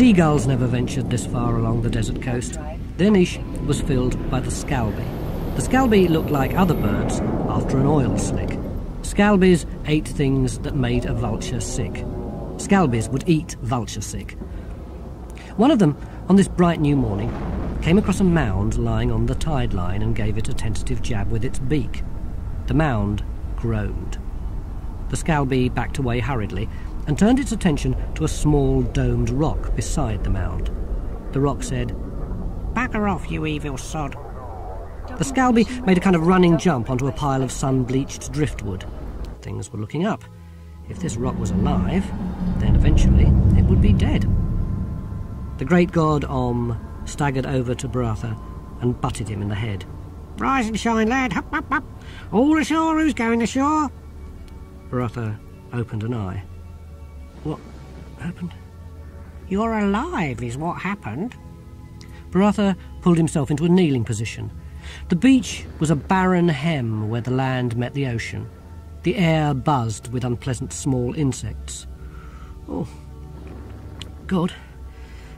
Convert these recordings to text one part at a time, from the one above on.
Seagulls never ventured this far along the desert coast. Their niche was filled by the scalby. The scalby looked like other birds after an oil slick. Scalbies ate things that made a vulture sick. Scalbies would eat vulture sick. One of them, on this bright new morning, came across a mound lying on the tide line and gave it a tentative jab with its beak. The mound groaned. The scalby backed away hurriedly and turned its attention to a small domed rock beside the mound. The rock said, "Bugger off, you evil sod." The scalby made a kind of running jump onto a pile of sun-bleached driftwood. Things were looking up. If this rock was alive, then eventually it would be dead. The great god Om staggered over to BhaRhaTah and butted him in the head. "Rise and shine, lad! Hup, hup, hup! All ashore, who's going ashore?" BhaRhaTah opened an eye. "What happened?" "You're alive, is what happened." BhaRhaTah pulled himself into a kneeling position. The beach was a barren hem where the land met the ocean. The air buzzed with unpleasant small insects. "Oh, God,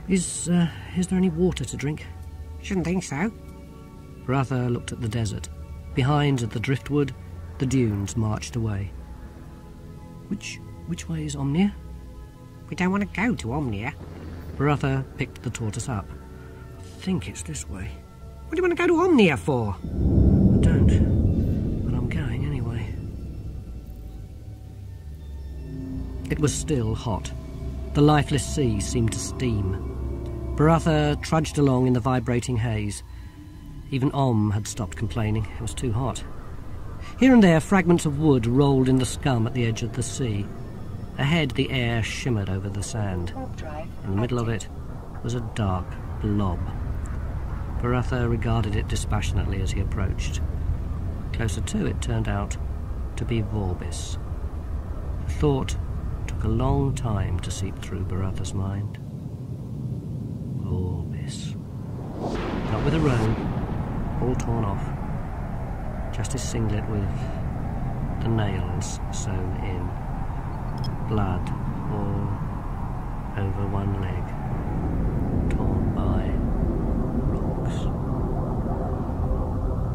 is there any water to drink?" "Shouldn't think so." BhaRhaTah looked at the desert. Behind the driftwood, the dunes marched away. Which way is Omnia?" "We don't want to go to Omnia." BhaRhaTah picked the tortoise up. "I think it's this way." "What do you want to go to Omnia for?" "I don't, but I'm going anyway." It was still hot. The lifeless sea seemed to steam. BhaRhaTah trudged along in the vibrating haze. Even Om had stopped complaining. It was too hot. Here and there, fragments of wood rolled in the scum at the edge of the sea. Ahead, the air shimmered over the sand. In the middle of it was a dark blob. BhaRhaTah regarded it dispassionately as he approached. Closer to it turned out to be Vorbis. The thought took a long time to seep through BhaRhaTah's mind. Vorbis. Not with a robe, all torn off. Just his singlet with the nails sewn in. Blood all over one leg, torn by rocks.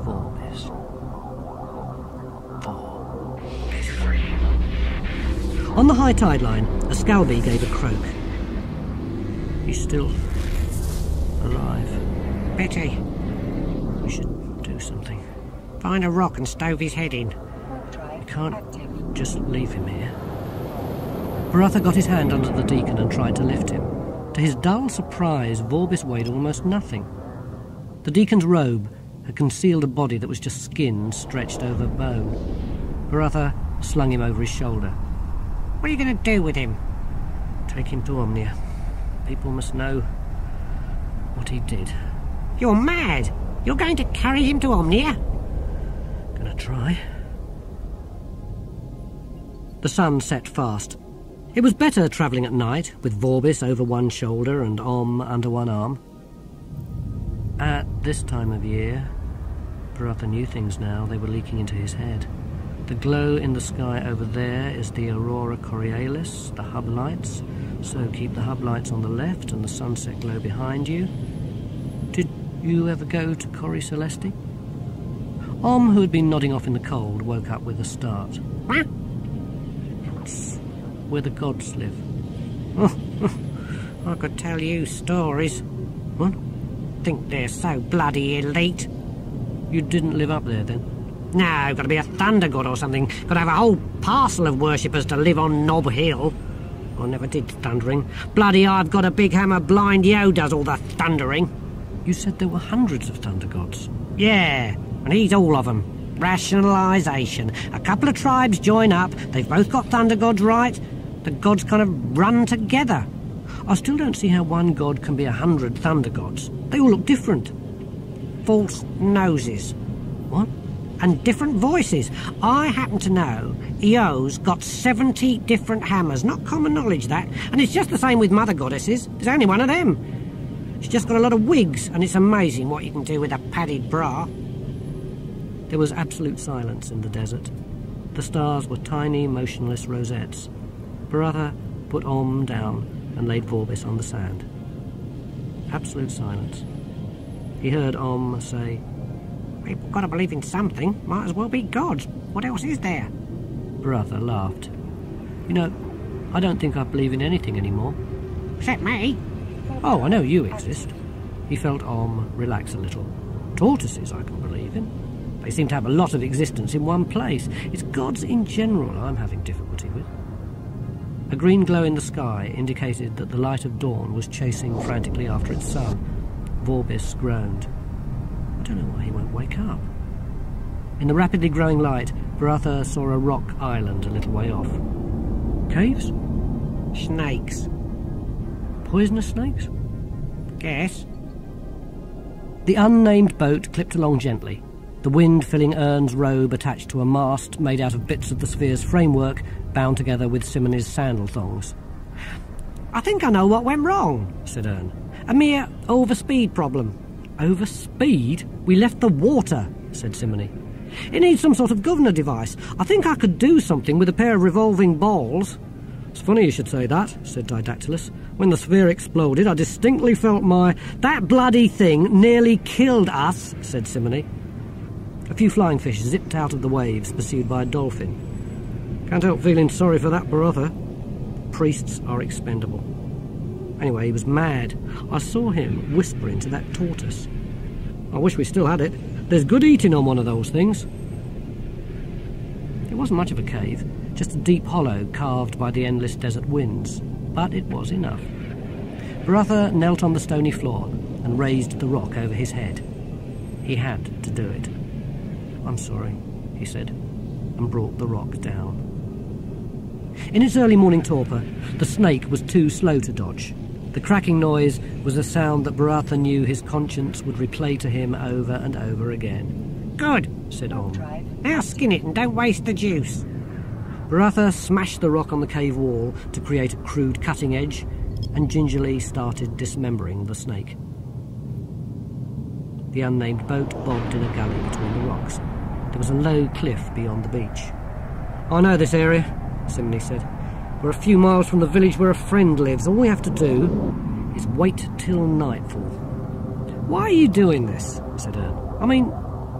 Vorbis. Vorbis. On the high tide line, a scalby gave a croak. He's still alive. "Betty, we should do something. Find a rock and stove his head in. We can't just leave him here." BhaRhaTah got his hand under the deacon and tried to lift him. To his dull surprise, Vorbis weighed almost nothing. The deacon's robe had concealed a body that was just skin stretched over bone. BhaRhaTah slung him over his shoulder. "What are you going to do with him?" "Take him to Omnia. People must know what he did." "You're mad! You're going to carry him to Omnia?" "Gonna try." The sun set fast. It was better travelling at night, with Vorbis over one shoulder and Om under one arm. At this time of year, BhaRhaTah knew things now. They were leaking into his head. The glow in the sky over there is the Aurora Borealis, the hub lights. So keep the hub lights on the left and the sunset glow behind you. Did you ever go to Cori Celesti? Om, who had been nodding off in the cold, woke up with a start. "What?" "It's where the gods live." "I could tell you stories." "What?" "Think they're so bloody elite." "You didn't live up there then?" "No, got to be a thunder god or something. Got to have a whole parcel of worshippers to live on Knob Hill. I never did thundering. Bloody I've got a big hammer, Blind Yo does all the thundering." "You said there were hundreds of thunder gods." "Yeah, and he's all of them. Rationalisation. A couple of tribes join up, they've both got thunder gods, right? The gods kind of run together. I still don't see how one god can be 100 thunder gods. They all look different." "False noses." "What?" "And different voices. I happen to know Io's got 70 different hammers. Not common knowledge, that. And it's just the same with mother goddesses. There's only one of them. She's just got a lot of wigs, and it's amazing what you can do with a padded bra." There was absolute silence in the desert. The stars were tiny, motionless rosettes. BhaRhaTah put Om down and laid Vorbis on the sand. Absolute silence. He heard Om say, "People got to believe in something. Might as well be gods. What else is there?" BhaRhaTah laughed. "You know, I don't think I believe in anything anymore." "Except me." "Oh, I know you exist." He felt Om relax a little. "Tortoises I can believe in. They seem to have a lot of existence in one place. It's gods in general I'm having difficulty with." A green glow in the sky indicated that the light of dawn was chasing frantically after its son. Vorbis groaned. I don't know why he won't wake up. In the rapidly growing light, BhaRhaTah saw a rock island a little way off. Caves? Snakes. Poisonous snakes? Guess. The unnamed boat clipped along gently, the wind filling Ern's robe attached to a mast made out of bits of the sphere's framework bound together with Simone's sandal thongs. "I think I know what went wrong," said Ern. "A mere overspeed problem." "Overspeed? We left the water," said Simone. "It needs some sort of governor device. I think I could do something with a pair of revolving balls." "It's funny you should say that," said Didactylus. "When the sphere exploded, I distinctly felt my—" "That bloody thing nearly killed us," said Simone. A few flying fish zipped out of the waves, pursued by a dolphin. "Can't help feeling sorry for that BhaRhaTah. Priests are expendable. Anyway, he was mad. I saw him whispering to that tortoise. I wish we still had it. There's good eating on one of those things." It wasn't much of a cave, just a deep hollow carved by the endless desert winds, but it was enough. BhaRhaTah knelt on the stony floor and raised the rock over his head. He had to do it. "I'm sorry," he said, and brought the rock down. In its early morning torpor, the snake was too slow to dodge. The cracking noise was a sound that BhaRhaTah knew his conscience would replay to him over and over again. "Good," said Om. "Now skin it and don't waste the juice." BhaRhaTah smashed the rock on the cave wall to create a crude cutting edge and gingerly started dismembering the snake. The unnamed boat bobbed in a gully between the rocks. There was a low cliff beyond the beach. "I know this area," Simone said. "We're a few miles from the village where a friend lives. All we have to do is wait till nightfall." "Why are you doing this?" said Ern. "I mean,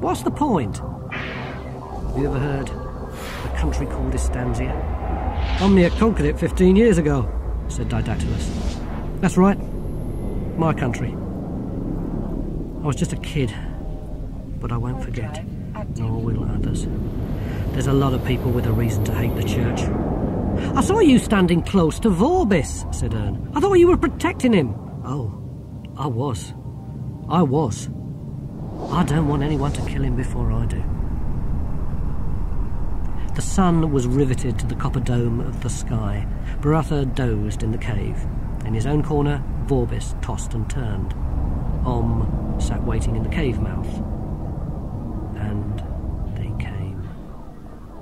what's the point?" "Have you ever heard of a country called Istanzia?" "Omnia conquered it 15 years ago," said Didactylus. "That's right. My country. I was just a kid, but I won't forget, nor will others. There's a lot of people with a reason to hate the church." "I saw you standing close to Vorbis," said Ern. "I thought you were protecting him." "Oh, I was. I don't want anyone to kill him before I do." The sun was riveted to the copper dome of the sky. BhaRhaTah dozed in the cave. In his own corner, Vorbis tossed and turned. Om sat waiting in the cave mouth. And they came.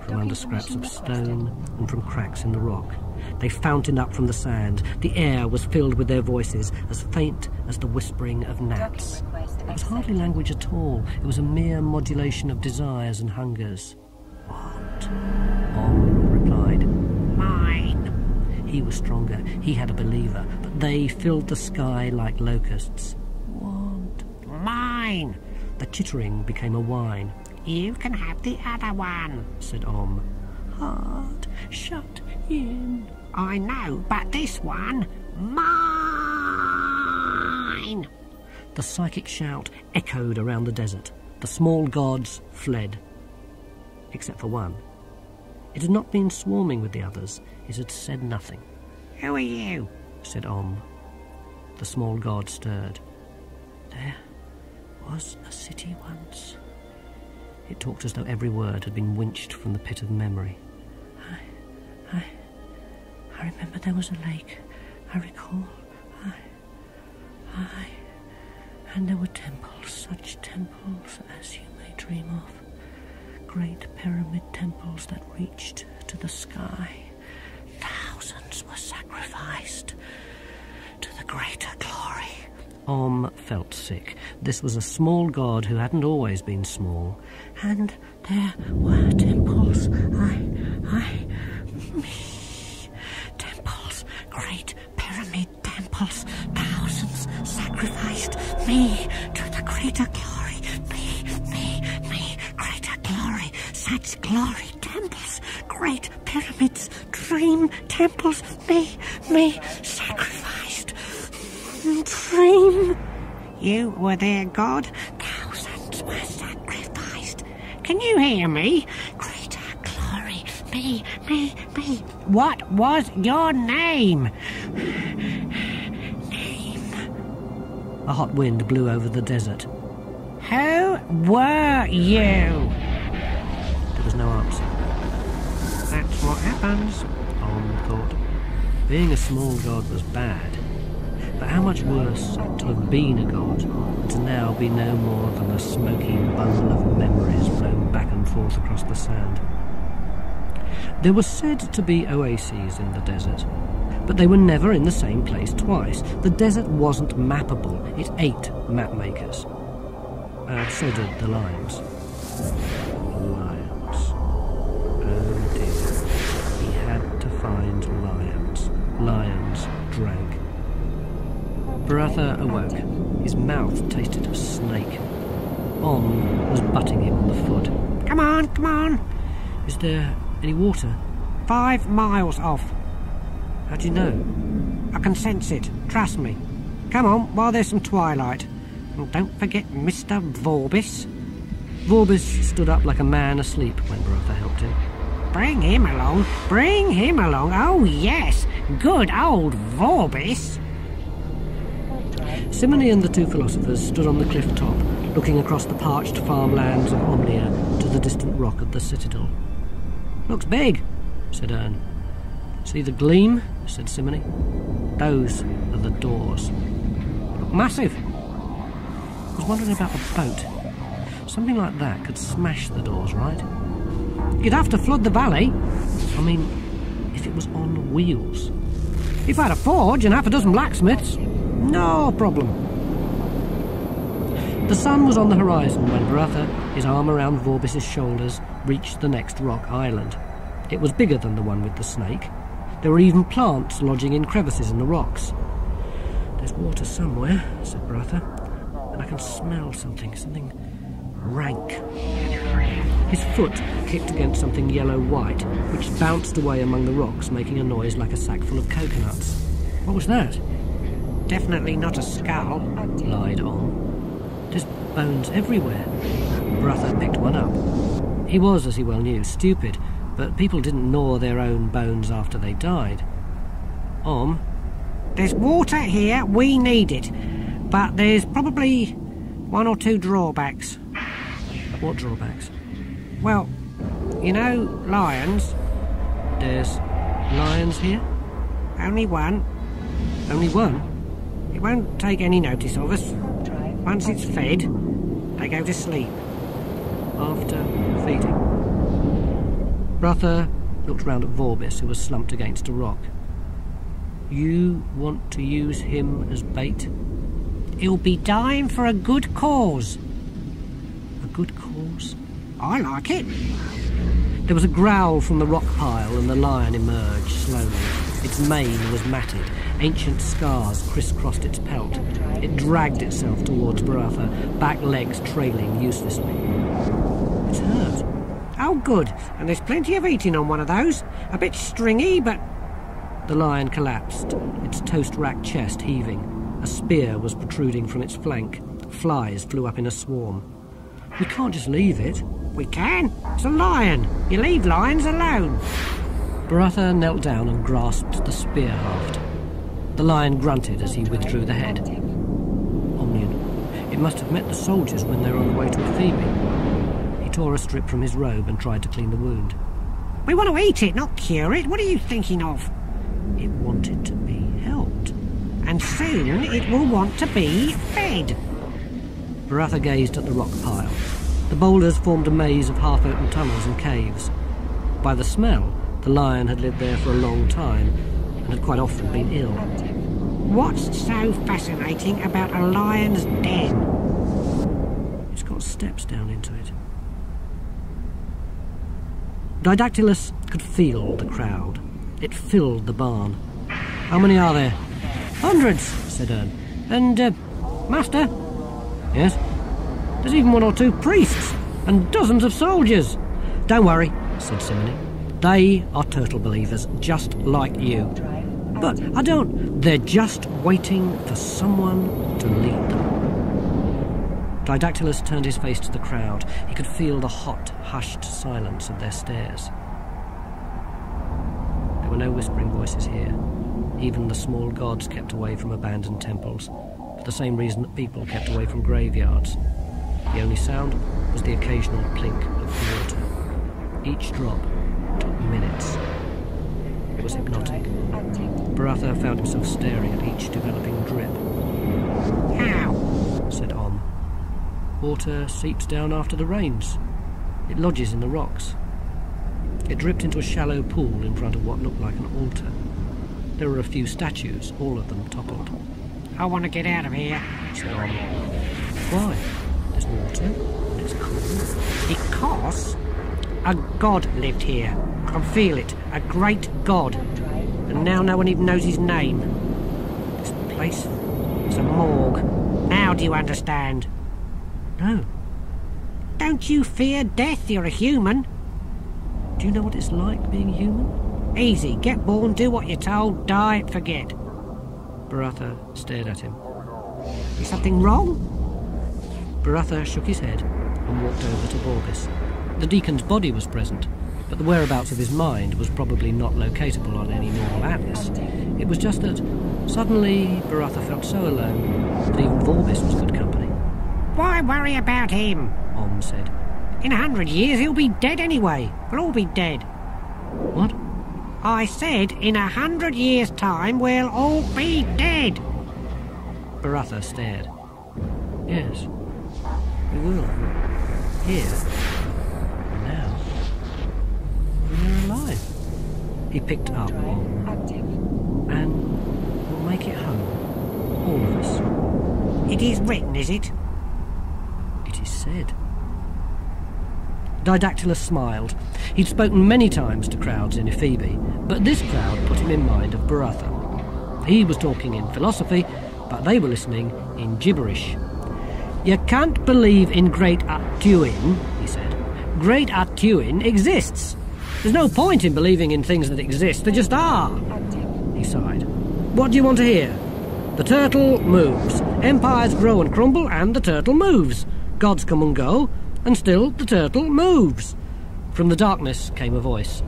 From under scraps of stone and from cracks in the rock. They fountained up from the sand. The air was filled with their voices, as faint as the whispering of gnats. It was hardly language at all. It was a mere modulation of desires and hungers. "What?" Om replied. "Mine." He was stronger. He had a believer. But they filled the sky like locusts. "What?" "Mine." The chittering became a whine. "You can have the other one," said Om. "Heart, shut in." "I know, but this one, mine." The psychic shout echoed around the desert. The small gods fled. Except for one. It had not been swarming with the others. It had said nothing. "Who are you?" said Om. The small god stirred. "There was a city once." It talked as though every word had been winched from the pit of memory. I remember there was a lake. I recall. And there were temples, such temples as you may dream of. Great pyramid temples that reached to the sky. Thousands were sacrificed to the greater glory. Om felt sick. This was a small god who hadn't always been small. And there were temples. Temples, great pyramid temples, thousands sacrificed temples, great pyramids, dream temples, me, sacrificed, dream. You were their god, thousands were sacrificed. Can you hear me? Greater glory, me. What was your name? A hot wind blew over the desert. Who were you? There was no answer. That's what happens, Om thought. Being a small god was bad, but how much worse to have been a god and to now be no more than a smoking bundle of memories blown back and forth across the sand. There were said to be oases in the desert, but they were never in the same place twice. The desert wasn't mappable. It ate map makers. So did the lions. Lions. Oh dear. He had to find lions. Lions drank. BhaRhaTah awoke. His mouth tasted of snake. Om was butting him on the foot. Come on. Is there any water? 5 miles off. How do you know? I can sense it. Trust me. Come on, while there's some twilight. And don't forget Mr. Vorbis. Vorbis stood up like a man asleep when BhaRhaTah helped him. Bring him along. Oh, yes. Good old Vorbis. Simony and the two philosophers stood on the cliff top, looking across the parched farmlands of Omnia to the distant rock of the citadel. Looks big, said Ern. See the gleam, said Simony. Those are the doors. Look massive. I was wondering about the boat. Something like that could smash the doors, right? You'd have to flood the valley. I mean, if it was on wheels. If I had a forge and half a dozen blacksmiths, no problem. The sun was on the horizon when BhaRhaTah, his arm around Vorbis' shoulders, reached the next rock island. It was bigger than the one with the snake. There were even plants lodging in crevices in the rocks. There's water somewhere, said BhaRhaTah, and I can smell something rank. His foot kicked against something yellow-white, which bounced away among the rocks, making a noise like a sack full of coconuts. What was that? Definitely not a skull, lied Om. There's bones everywhere. BhaRhaTah picked one up. He was, as he well knew, stupid, but people didn't gnaw their own bones after they died. Om? There's water here, we need it, but there's probably 1 or 2 drawbacks. What drawbacks? Well, you know, lions. There's lions here? Only one. Only one? It won't take any notice of us. Once it's fed, they go to sleep. After feeding? BhaRhaTah looked round at Vorbis, who was slumped against a rock. You want to use him as bait? He'll be dying for a good cause. A good cause? I like it. There was a growl from the rock pile and the lion emerged slowly. Its mane was matted. Ancient scars crisscrossed its pelt. It dragged itself towards BhaRhaTah, back legs trailing uselessly. It's hurt. Oh, good. And there's plenty of eating on one of those. A bit stringy, but... The lion collapsed, its toast-racked chest heaving. A spear was protruding from its flank. Flies flew up in a swarm. We can't just leave it. We can. It's a lion. You leave lions alone. BhaRhaTah knelt down and grasped the spear haft. The lion grunted as he withdrew the head. Omnian. It must have met the soldiers when they were on the way to a feeding. He tore a strip from his robe and tried to clean the wound. We want to eat it, not cure it. What are you thinking of? It wanted to be helped. And soon it will want to be fed. BhaRhaTah gazed at the rock pile. The boulders formed a maze of half-open tunnels and caves. By the smell, the lion had lived there for a long time and had quite often been ill. What's so fascinating about a lion's den? It's got steps down into it. Didactylus could feel the crowd. It filled the barn. How many are there? Hundreds, said Ern. And, Master? Yes? There's even 1 or 2 priests and dozens of soldiers. Don't worry, said Simony. "They are turtle believers, just like you. But I don't... They're just waiting for someone to lead them." Didactylus turned his face to the crowd. He could feel the hot, hushed silence of their stares. There were no whispering voices here. Even the small gods kept away from abandoned temples, for the same reason that people kept away from graveyards. The only sound was the occasional plink of water. Each drop took minutes. It was hypnotic. BhaRhaTah found himself staring at each developing drip. How? Said Om. Water seeps down after the rains. It lodges in the rocks. It dripped into a shallow pool in front of what looked like an altar. There were a few statues, all of them toppled. I want to get out of here, said Om. Why? There's water, and it's cool. Because a god lived here. I can feel it. A great god. And now no one even knows his name. This place is a morgue. Now do you understand? No. Don't you fear death? You're a human. Do you know what it's like being human? Easy. Get born, do what you're told, die, forget. BhaRhaTah stared at him. Is something wrong? BhaRhaTah shook his head and walked over to Vorbis. The deacon's body was present, but the whereabouts of his mind was probably not locatable on any normal atlas. It was just that, suddenly, BhaRhaTah felt so alone that even Vorbis was good company. Why worry about him? Om said. In 100 years he'll be dead anyway. We'll all be dead. What? I said in 100 years' time we'll all be dead. BhaRhaTah stared. Yes, we will. Here. Now. We're alive. He picked up Om. And we'll make it home. All of us. It is written, is it? It is said. Didactylus smiled. He'd spoken many times to crowds in Ephebi, but this crowd put him in mind of BhaRhaTah. He was talking in philosophy, but they were listening in gibberish. "You can't believe in Great Atuin," he said. "Great Atuin exists. There's no point in believing in things that exist, they just are." He sighed. "What do you want to hear? The turtle moves. Empires grow and crumble, and the turtle moves. Gods come and go, and still the turtle moves." From the darkness came a voice.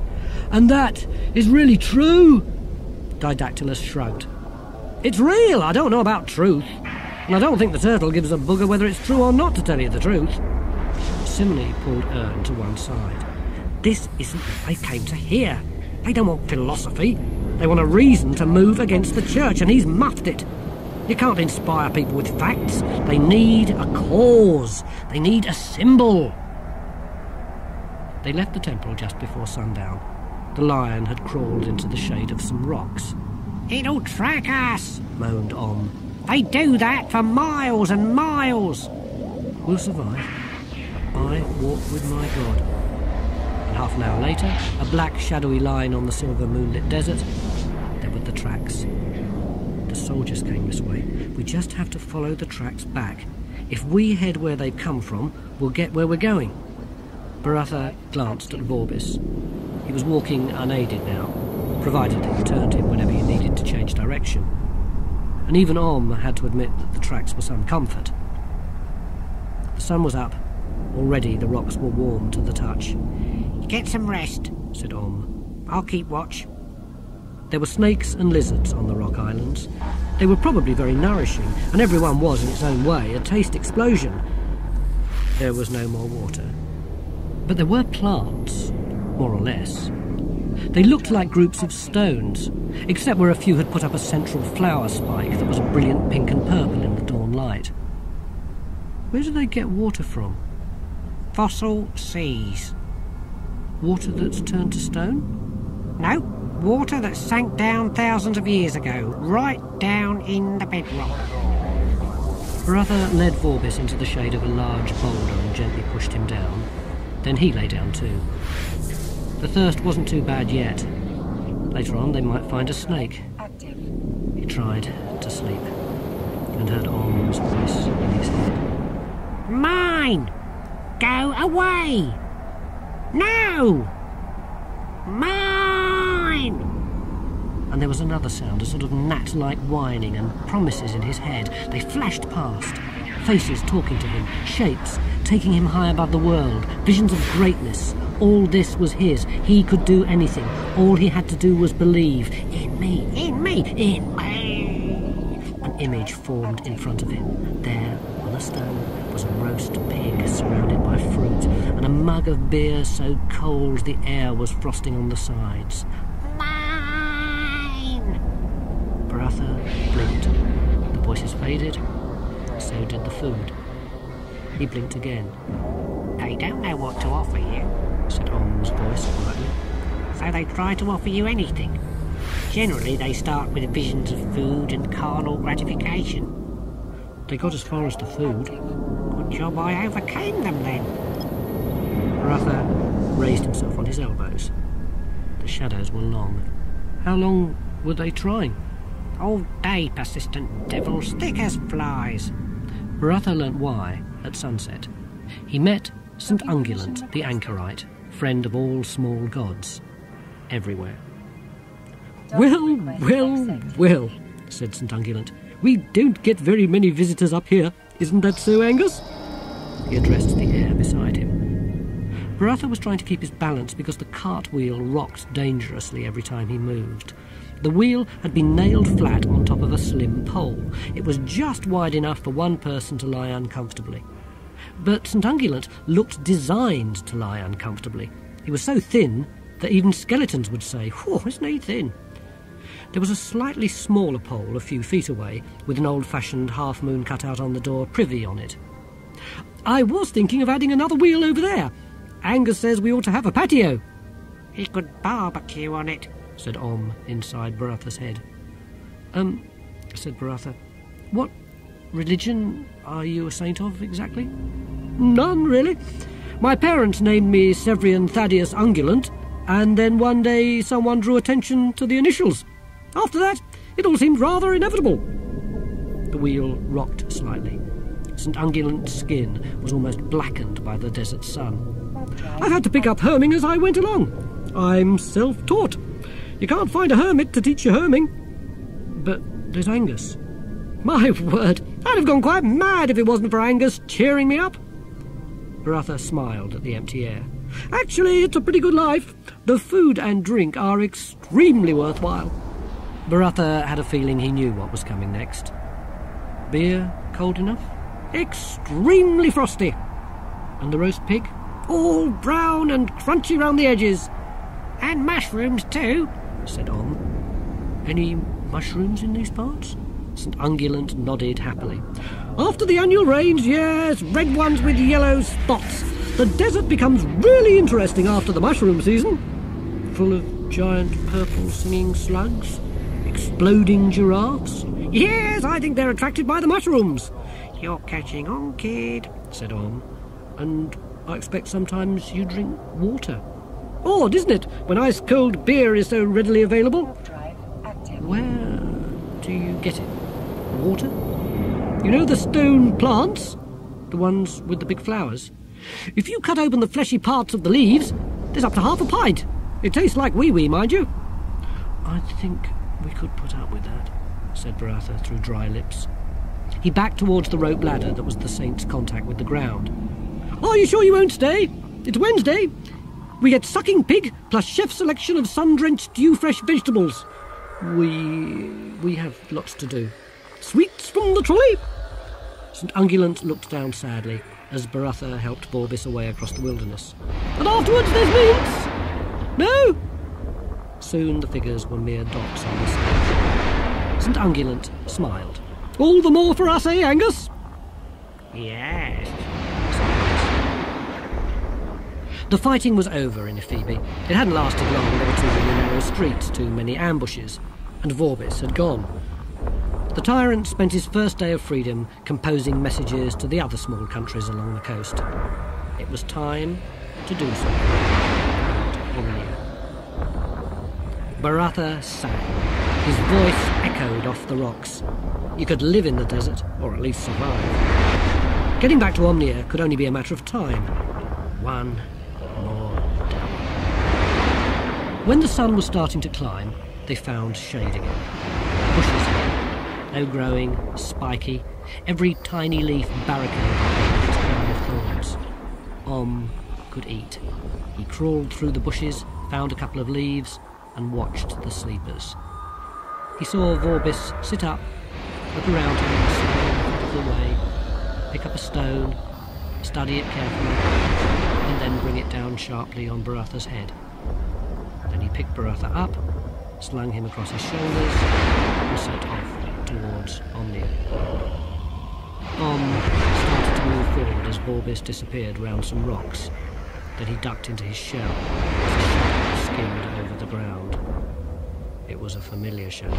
"And that is really true?" Didactylus shrugged. "It's real. I don't know about truth. And I don't think the turtle gives a bugger whether it's true or not, to tell you the truth." Simony pulled Ern to one side. "This isn't what they came to hear. They don't want philosophy. They want a reason to move against the church, and he's muffed it. You can't inspire people with facts. They need a cause. They need a symbol." They left the temple just before sundown. The lion had crawled into the shade of some rocks. "It'll track us," moaned Om. "They do that for miles and miles." "We'll survive. I walk with my God." And half an hour later, a black shadowy line on the silver moonlit desert. There were the tracks. The soldiers came this way. We just have to follow the tracks back. If we head where they've come from, we'll get where we're going. BhaRhaTah glanced at Vorbis. He was walking unaided now, provided that you turned him whenever you needed to change direction. And even Om had to admit that the tracks were some comfort. The sun was up. Already the rocks were warm to the touch. "Get some rest," said Om. "I'll keep watch." There were snakes and lizards on the rock islands. They were probably very nourishing, and everyone was, in its own way, a taste explosion. There was no more water. But there were plants, more or less. They looked like groups of stones, except where a few had put up a central flower spike that was a brilliant pink and purple in the dawn light. Where do they get water from? Fossil seas. Water that's turned to stone? No, water that sank down thousands of years ago, right down in the bedrock. BhaRhaTah led Vorbis into the shade of a large boulder and gently pushed him down. Then he lay down too. The thirst wasn't too bad yet. Later on they might find a snake. He tried to sleep and heard Om's voice in his head. "Mine! Go away! No! Mine! And there was another sound, a sort of gnat-like whining, and promises in his head. They flashed past. Faces talking to him, shapes taking him high above the world, visions of greatness. All this was his. He could do anything. All he had to do was believe. In me, in me, in me. An image formed in front of him. There, on a stone, was a roast pig surrounded by fruit, and a mug of beer so cold the air was frosting on the sides. BhaRhaTah blinked. The voices faded. So did the food. He blinked again. They don't know what to offer you, said Om's voice quietly. so they try to offer you anything. Generally, they start with visions of food and carnal gratification. They got as far as the food. Good job I overcame them then. BhaRhaTah raised himself on his elbows. The shadows were long. How long were they trying? All day, persistent devils, thick as flies. BhaRhaTah learnt why at sunset. He met St. Ungulant, the anchorite, friend of all small gods, everywhere. Well, well, well, said St. Ungulant. We don't get very many visitors up here. Isn't that so, Angus? He addressed the air beside him. BhaRhaTah was trying to keep his balance because the cartwheel rocked dangerously every time he moved. The wheel had been nailed flat on top of a slim pole. It was just wide enough for one person to lie uncomfortably. But St. Ungulant looked designed to lie uncomfortably. He was so thin that even skeletons would say, "Whew, isn't he thin?" There was a slightly smaller pole a few feet away, with an old-fashioned half-moon cut out on the door privy on it. "I was thinking of adding another wheel over there. Angus says we ought to have a patio." He could barbecue on it, said Om inside BhaRhaTah's head. Said BhaRhaTah. What religion are you a saint of, exactly? None, really. My parents named me Severian Thaddeus Ungulant, and then one day someone drew attention to the initials. After that, it all seemed rather inevitable. The wheel rocked slightly. St. Ungulant's skin was almost blackened by the desert sun. I've had to pick up herming as I went along. I'm self-taught. You can't find a hermit to teach you herming. But there's Angus. My word, I'd have gone quite mad if it wasn't for Angus cheering me up. BhaRhaTah smiled at the empty air. Actually, it's a pretty good life. The food and drink are extremely worthwhile. BhaRhaTah had a feeling he knew what was coming next. Beer cold enough? Extremely frosty. And the roast pig? All brown and crunchy round the edges. and mushrooms too, said Om. Any mushrooms in these parts? St. Ungulant nodded happily. After the annual rains, yes, red ones with yellow spots. The desert becomes really interesting after the mushroom season. Full of giant purple singing slugs, exploding giraffes. Yes, I think they're attracted by the mushrooms. You're catching on, kid, said Om. And I expect sometimes you drink water. Odd, isn't it, when ice-cold beer is so readily available? Where do you get it? Water? You know the stone plants? The ones with the big flowers? If you cut open the fleshy parts of the leaves, there's up to half a pint. It tastes like wee-wee, mind you. I think we could put up with that, said BhaRhaTah through dry lips. He backed towards the rope ladder that was the saint's contact with the ground. Are you sure you won't stay? It's Wednesday. We get sucking pig plus chef's selection of sun-drenched dew-fresh vegetables. We have lots to do. Sweets from the trolley? St. Ungulant looked down sadly as BhaRhaTah helped Borbis away across the wilderness. And afterwards there's mince! No? Soon the figures were mere dots on the stage. St. Ungulant smiled. All the more for us, eh, Angus? Yes. The fighting was over in Ephebi. It hadn't lasted long. There were too many narrow streets, too many ambushes, and Vorbis had gone. The tyrant spent his first day of freedom composing messages to the other small countries along the coast. It was time to do something. BhaRhaTah sang. His voice echoed off the rocks. You could live in the desert, or at least survive. Getting back to Omnia could only be a matter of time. One more day. When the sun was starting to climb, they found shade again. Bushes, low-growing, spiky, every tiny leaf barricaded its crown of thorns. Could eat. He crawled through the bushes, found a couple of leaves, and watched the sleepers. He saw Vorbis sit up, look around him slowly out of the way, pick up a stone, study it carefully, and then bring it down sharply on BhaRhaTah's head. Then he picked BhaRhaTah up, slung him across his shoulders, and set off towards Omnia. Started to move forward as Vorbis disappeared round some rocks. Then he ducked into his shell as the shadow skimmed over the ground. It was a familiar shadow.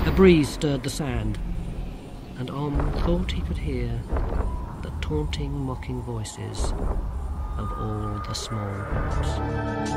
A breeze stirred the sand, and thought he could hear the taunting, mocking voices of all the small ones.